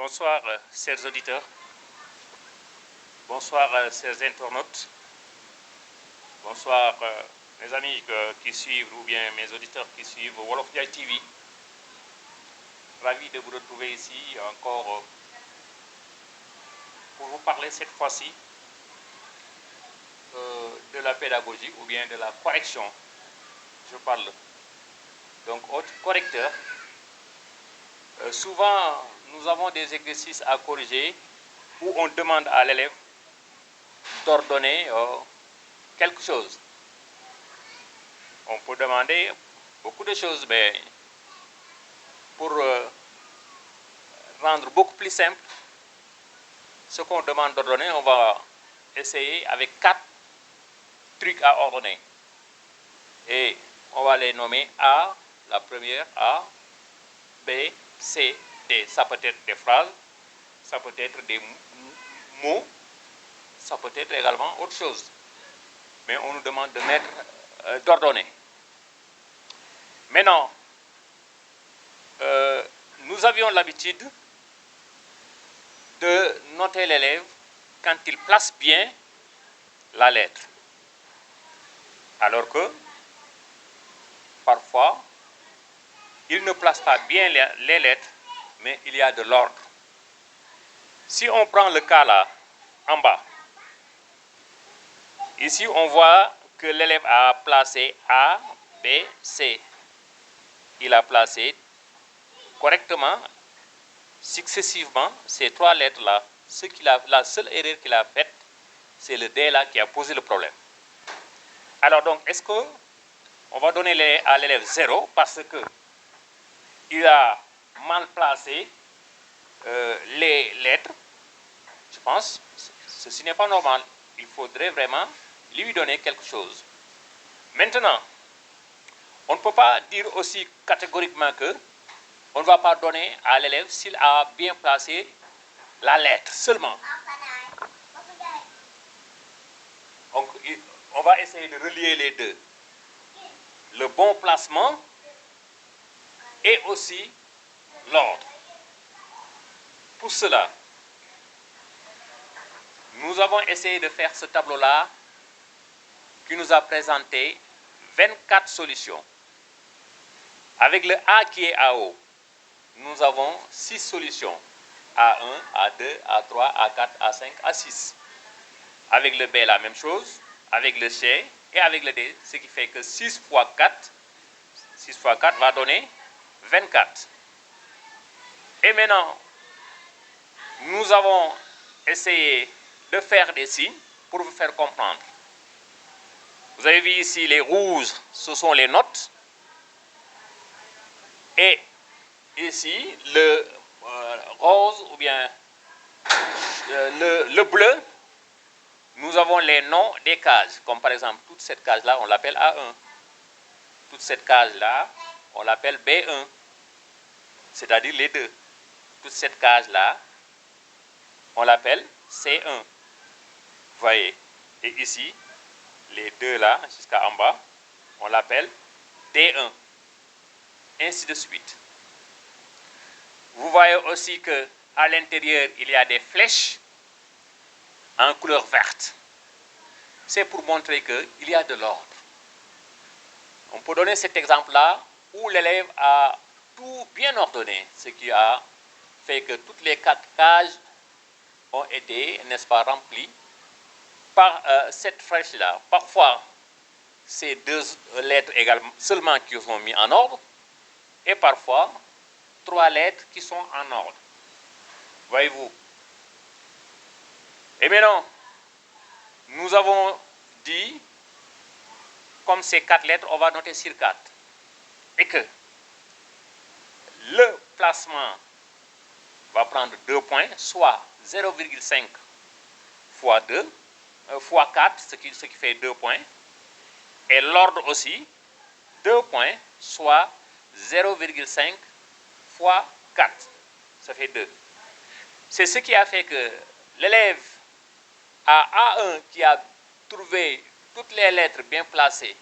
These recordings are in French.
Bonsoir, chers auditeurs. Bonsoir, chers internautes. Bonsoir, mes amis qui suivent ou bien mes auditeurs qui suivent Wolof Ndiaye TV. Ravi de vous retrouver ici encore pour vous parler cette fois-ci de la pédagogie ou bien de la correction. Je parle donc autre correcteur. Souvent, nous avons des exercices à corriger où on demande à l'élève d'ordonner quelque chose. On peut demander beaucoup de choses, mais pour rendre beaucoup plus simple ce qu'on demande d'ordonner, on va essayer avec 4 trucs à ordonner. Et on va les nommer A, la première A, B, C, D. Ça peut être des phrases, ça peut être des mots, ça peut être également autre chose. Mais on nous demande de mettre, d'ordonner. Maintenant, nous avions l'habitude de noter l'élève quand il place bien la lettre. Alors que, parfois, il ne place pas bien les lettres, mais il y a de l'ordre. Si on prend le cas là, en bas, ici on voit que l'élève a placé A, B, C. Il a placé correctement, successivement, ces 3 lettres-là. La seule erreur qu'il a faite, c'est le D là qui a posé le problème. Alors donc, est-ce qu'on va donner à l'élève 0 parce que il a mal placé les lettres? Je pense que ceci n'est pas normal. Il faudrait vraiment lui donner quelque chose. Maintenant, on ne peut pas dire aussi catégoriquement que on ne va pas donner à l'élève s'il a bien placé la lettre seulement. Donc, on va essayer de relier les deux. Le bon placement et aussi l'ordre. Pour cela, nous avons essayé de faire ce tableau-là qui nous a présenté 24 solutions. Avec le A qui est à haut, nous avons 6 solutions. A1, A2, A3, A4, A5, A6. Avec le B, la même chose. Avec le C et avec le D, ce qui fait que 6 fois 4 va donner 24. Et maintenant, nous avons essayé de faire des signes pour vous faire comprendre. Vous avez vu ici les rouges, ce sont les notes. Et ici, le rose ou bien le bleu, nous avons les noms des cases. Comme par exemple, toute cette case-là, on l'appelle A1. Toute cette case-là, on l'appelle B1. C'est-à-dire les deux. Toute cette case-là, on l'appelle C1. Vous voyez. Et ici, les deux là, jusqu'à en bas, on l'appelle D1. Ainsi de suite. Vous voyez aussi qu'à l'intérieur, il y a des flèches en couleur verte. C'est pour montrer qu'il y a de l'ordre. On peut donner cet exemple-là où l'élève a tout bien ordonné, ce qui a fait que toutes les 4 cases ont été, n'est-ce pas, remplies par cette flèche-là. Parfois, c'est 2 lettres également seulement qui sont mises en ordre, et parfois 3 lettres qui sont en ordre. Voyez-vous. Et maintenant, nous avons dit, comme ces 4 lettres, on va noter sur 4. Et que le placement va prendre 2 points, soit 0,5 fois 2, fois 4, ce qui fait 2 points. Et l'ordre aussi, 2 points, soit 0,5 fois 4. Ça fait 2. C'est ce qui a fait que l'élève à A1 qui a trouvé toutes les lettres bien placées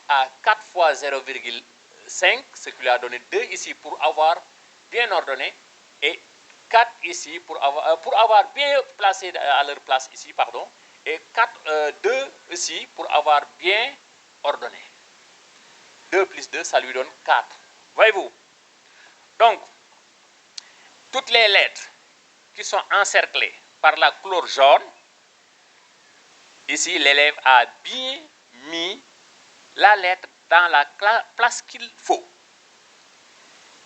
à 4 fois 0,5, ce qui lui a donné 2 ici pour avoir bien ordonné. Et 4 ici pour avoir bien placé à leur place ici, pardon, et 2 ici pour avoir bien ordonné. 2 plus 2, ça lui donne 4. Voyez-vous? Donc, toutes les lettres qui sont encerclées par la couleur jaune, ici, l'élève a bien mis la lettre dans la place qu'il faut.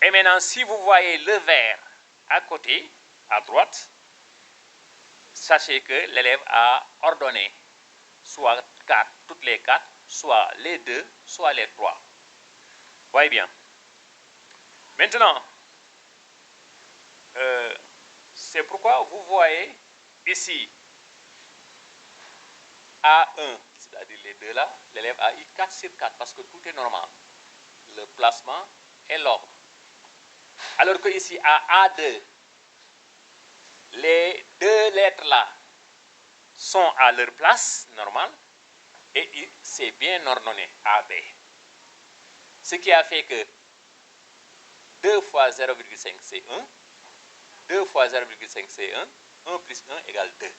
Et maintenant, si vous voyez le vert à côté, à droite, sachez que l'élève a ordonné soit 4, toutes les 4, soit les 2, soit les 3. Voyez bien. Maintenant, c'est pourquoi vous voyez ici A1, c'est-à-dire les deux là, l'élève a eu 4 sur 4 parce que tout est normal. Le placement et l'ordre. Alors que ici à A2, les 2 lettres là sont à leur place normale et c'est bien ordonné, AB. Ce qui a fait que 2 fois 0,5 c'est 1, 2 fois 0,5 c'est 1, 1 plus 1 égale 2.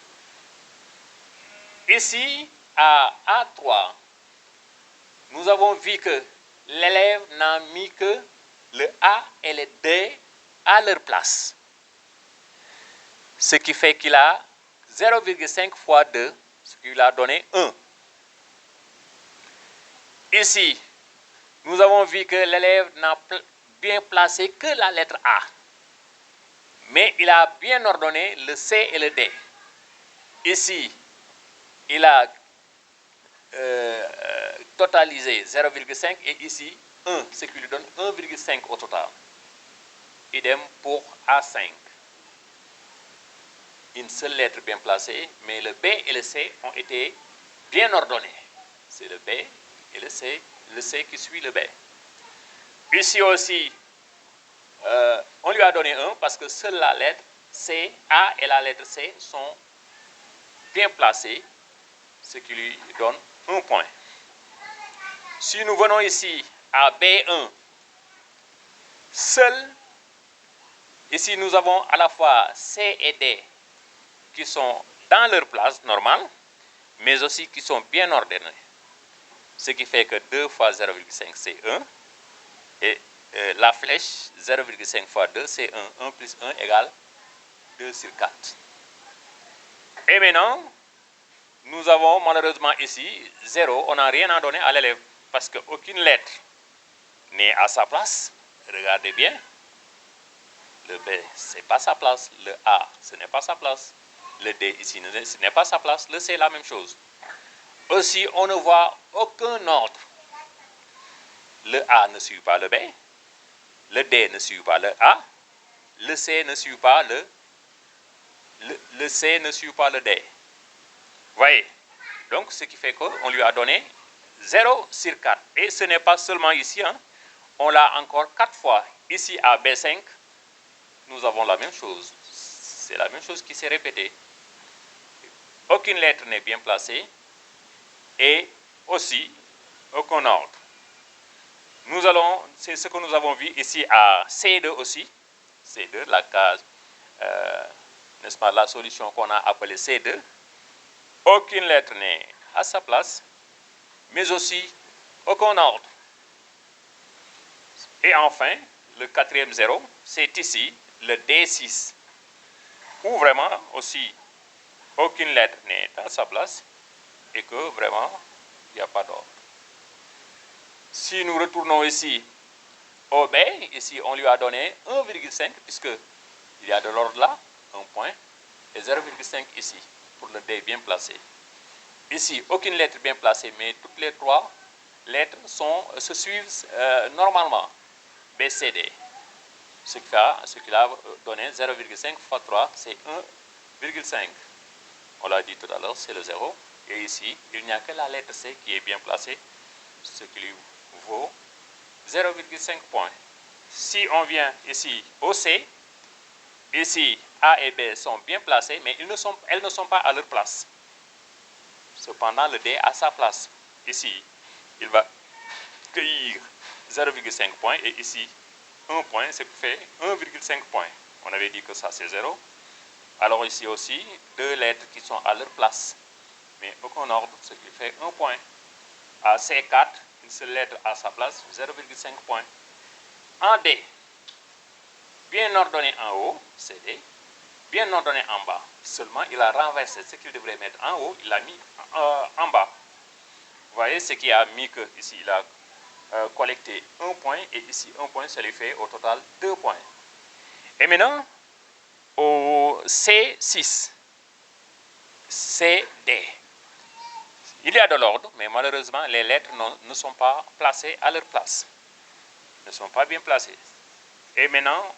Ici, à A3, nous avons vu que l'élève n'a mis que le A et le D à leur place. Ce qui fait qu'il a 0,5 fois 2, ce qui lui a donné 1. Ici, nous avons vu que l'élève n'a bien placé que la lettre A. Mais il a bien ordonné le C et le D. Ici, il a totalisé 0,5 et ici 1, ce qui lui donne 1,5 au total. Idem pour A5. Une seule lettre bien placée, mais le B et le C ont été bien ordonnés. C'est le B et le C qui suit le B. Ici aussi, on lui a donné 1 parce que seule la lettre C, A et la lettre C sont bien placées, ce qui lui donne 1 point. Si nous venons ici à B1, seul, ici nous avons à la fois C et D qui sont dans leur place normale, mais aussi qui sont bien ordonnés. Ce qui fait que 2 fois 0,5 c'est 1, et la flèche 0,5 fois 2 c'est 1. 1 plus 1 égale 2 sur 4. Et maintenant, nous avons malheureusement ici 0, on n'a rien à donner à l'élève, parce qu'aucune lettre n'est à sa place. Regardez bien, le B, ce n'est pas sa place, le A, ce n'est pas sa place, le D ici, ce n'est pas sa place, le C, la même chose. Aussi, on ne voit aucun ordre. Le A ne suit pas le B, le D ne suit pas le A, le C ne suit pas le C ne suit pas le D. Voyez, donc ce qui fait qu'on lui a donné 0 sur 4. Et ce n'est pas seulement ici, hein. On l'a encore 4 fois. Ici à B5, nous avons la même chose. C'est la même chose qui s'est répétée. Aucune lettre n'est bien placée et aussi aucun ordre. C'est ce que nous avons vu ici à C2 aussi. C2, la case, n'est-ce pas, la solution qu'on a appelée C2. Aucune lettre n'est à sa place, mais aussi aucun ordre. Et enfin, le quatrième 0, c'est ici, le D6, où vraiment aussi aucune lettre n'est à sa place et que vraiment il n'y a pas d'ordre. Si nous retournons ici au B, ici on lui a donné 1,5 puisqu'il y a de l'ordre là, 1 point, et 0,5 ici pour le D bien placé. Ici, aucune lettre bien placée, mais toutes les 3 lettres se suivent normalement. B, C, D. Ce qui a donné 0,5 fois 3, c'est 1,5. On l'a dit tout à l'heure, c'est le 0. Et ici, il n'y a que la lettre C qui est bien placée, ce qui lui vaut 0,5 points. Si on vient ici au C, ici A et B sont bien placées, mais elles ne sont pas à leur place. Cependant, le D a sa place. Ici, il va cueillir 0,5 points et ici, 1 point, ce qui fait 1,5 points. On avait dit que ça c'est 0. Alors ici aussi, 2 lettres qui sont à leur place, mais aucun ordre, ce qui fait 1 point. À C4, une seule lettre à sa place, 0,5 points. En D, bien ordonné en haut, c'est D, bien ordonné en bas. Seulement, il a renversé ce qu'il devrait mettre en haut, il l'a mis en bas. Vous voyez ce qui a mis que ici, il a collecté 1 point, et ici 1 point, ça lui fait au total 2 points. Et maintenant, au C6, CD. Il y a de l'ordre, mais malheureusement, les lettres ne sont pas placées à leur place. Ne sont pas bien placées. Et maintenant,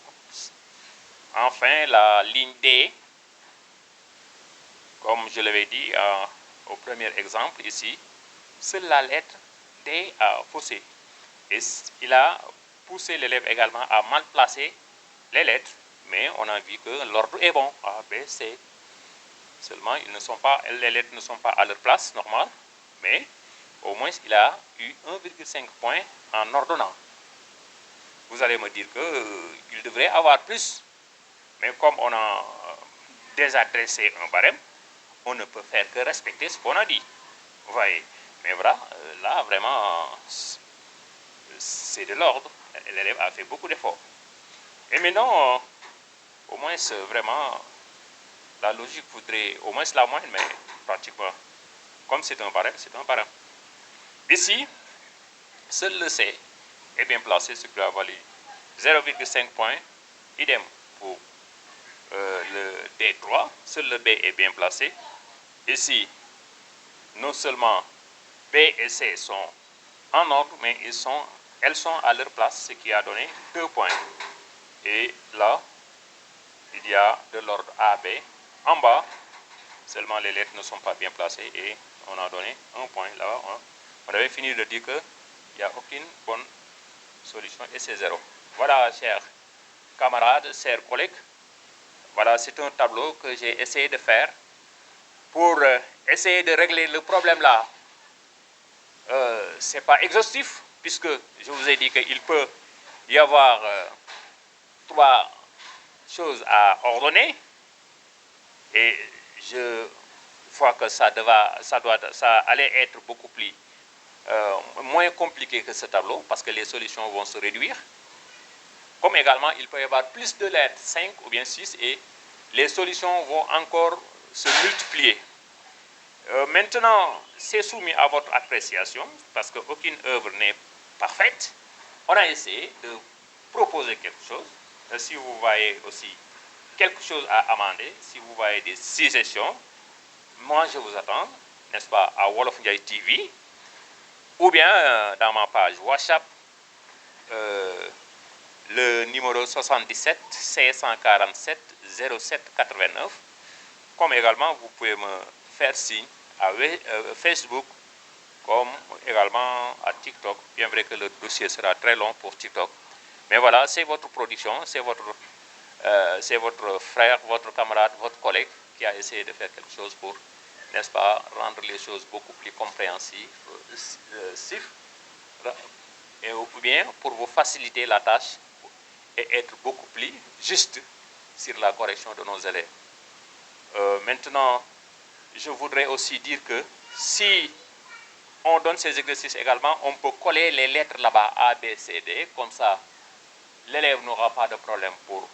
enfin, la ligne D, comme je l'avais dit au premier exemple ici, seule la lettre D a faussé. Et il a poussé l'élève également à mal placer les lettres. Mais on a vu que l'ordre est bon, A, B, C. Seulement, les lettres ne sont pas à leur place normale, mais au moins il a eu 1,5 point en ordonnant. Vous allez me dire qu'il devrait avoir plus, mais comme on a déjà dressé un barème, on ne peut faire que respecter ce qu'on a dit. Vous voyez, mais voilà, là vraiment, c'est de l'ordre. L'élève a fait beaucoup d'efforts. Et maintenant, au moins vraiment, la logique voudrait au moins la moyenne, mais pratiquement, comme c'est un barème, c'est un barème. Ici, seul le C est bien placé, ce qui a valu 0,5 points. Idem pour le D3, seul le B est bien placé. Ici, non seulement B et C sont en ordre, mais elles sont à leur place, ce qui a donné 2 points. Et là, il y a de l'ordre AB. En bas, seulement les lettres ne sont pas bien placées et on a donné 1 point. Là, on avait fini de dire qu'il n'y a aucune bonne solution et c'est 0. Voilà, chers camarades, chers collègues. Voilà, c'est un tableau que j'ai essayé de faire pour essayer de régler le problème là. Ce n'est pas exhaustif, puisque je vous ai dit qu'il peut y avoir 3 choses à ordonner. Et je vois que ça allait être beaucoup plus moins compliqué que ce tableau, parce que les solutions vont se réduire. Comme également, il peut y avoir plus de lettres, 5 ou bien 6, et les solutions vont encore se multiplier. Maintenant, c'est soumis à votre appréciation, parce qu'aucune œuvre n'est parfaite. On a essayé de proposer quelque chose. Si vous voyez aussi quelque chose à amender, si vous voyez des suggestions, moi je vous attends, n'est-ce pas, à Wolof Ndiaye TV, ou bien dans ma page WhatsApp, le numéro 77 547 07 89, comme également vous pouvez me faire signe à Facebook, comme également à TikTok, bien vrai que le dossier sera très long pour TikTok. Mais voilà, c'est votre production, c'est votre frère, votre camarade, votre collègue qui a essayé de faire quelque chose pour, n'est-ce pas, rendre les choses beaucoup plus compréhensives, et ou bien pour vous faciliter la tâche et être beaucoup plus juste sur la correction de nos élèves. Maintenant, je voudrais aussi dire que si on donne ces exercices également, on peut coller les lettres là-bas, A, B, C, D, comme ça, l'élève n'aura pas de problème pour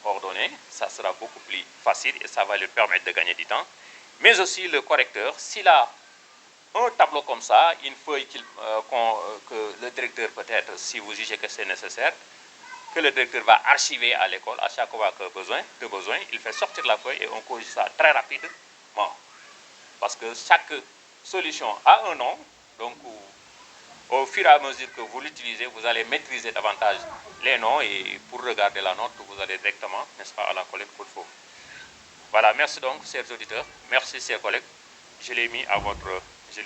ordonner, ça sera beaucoup plus facile et ça va lui permettre de gagner du temps. Mais aussi le correcteur, s'il a un tableau comme ça, une feuille que le directeur peut-être, si vous jugez que c'est nécessaire, que le directeur va archiver à l'école à chaque fois que besoin, il fait sortir la feuille et on corrige ça très rapidement. Parce que chaque solution a un nom, donc au fur et à mesure que vous l'utilisez, vous allez maîtriser davantage les noms et pour regarder la note, vous allez directement, n'est-ce pas, à la collègue pour faux. Voilà, merci donc, chers auditeurs, merci, chers collègues. Je l'ai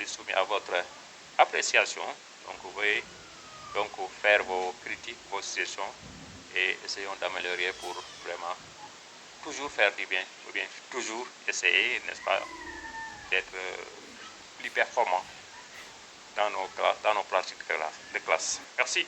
soumis à votre appréciation. Donc, vous pouvez donc faire vos critiques, vos suggestions et essayons d'améliorer pour vraiment toujours faire du bien, ou bien toujours essayer, n'est-ce pas, d'être plus performant dans nos pratiques de classe. Merci.